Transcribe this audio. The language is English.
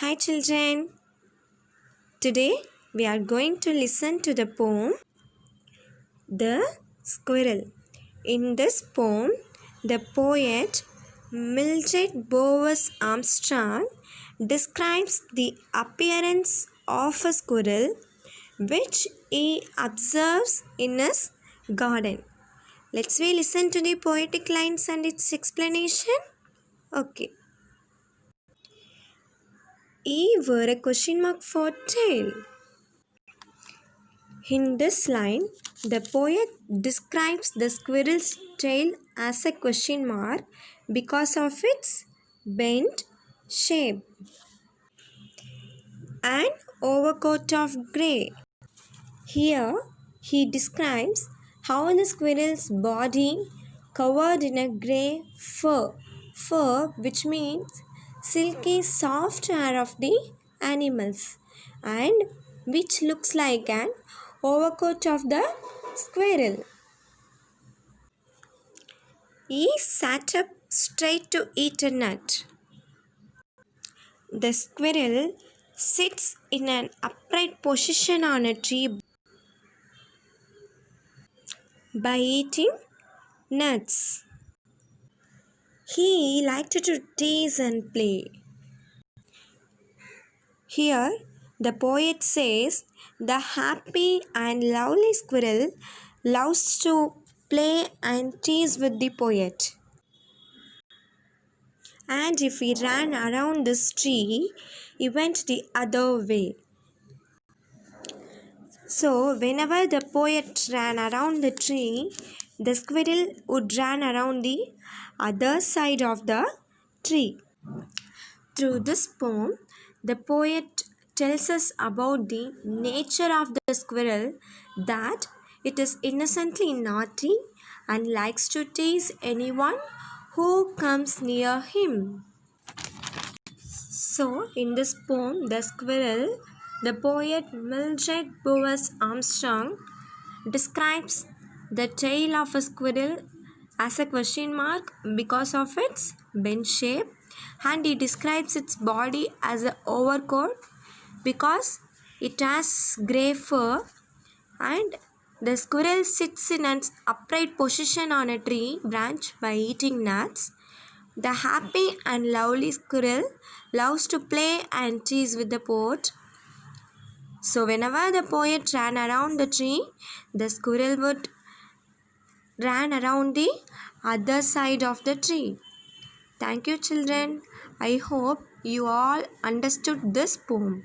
Hi children. Today we are going to listen to the poem The Squirrel. In this poem, the poet Mildred Bowers Armstrong describes the appearance of a squirrel which he observes in his garden. Let's we listen to the poetic lines and its explanation. Okay. E were a question mark for tail. In this line, the poet describes the squirrel's tail as a question mark because of its bent shape. An overcoat of grey. Here, he describes how the squirrel's body covered in a grey fur. Fur, which means silky soft hair of the animals, and which looks like an overcoat of the squirrel. He sat up straight to eat a nut. The squirrel sits in an upright position on a tree by eating nuts. He liked to tease and play. Here, the poet says the happy and lovely squirrel loves to play and tease with the poet. And if he ran around this tree, he went the other way. So, whenever the poet ran around the tree, the squirrel would run around the other side of the tree. Through this poem, the poet tells us about the nature of the squirrel, that it is innocently naughty and likes to tease anyone who comes near him. So, in this poem, The Squirrel, the poet Mildred Bowers Armstrong describes the tail of a squirrel as a question mark because of its bent shape, and he describes its body as an overcoat because it has grey fur, and the squirrel sits in an upright position on a tree branch by eating nuts. The happy and lovely squirrel loves to play and tease with the poet. So whenever the poet ran around the tree, the squirrel would run around the other side of the tree. Thank you children. I hope you all understood this poem.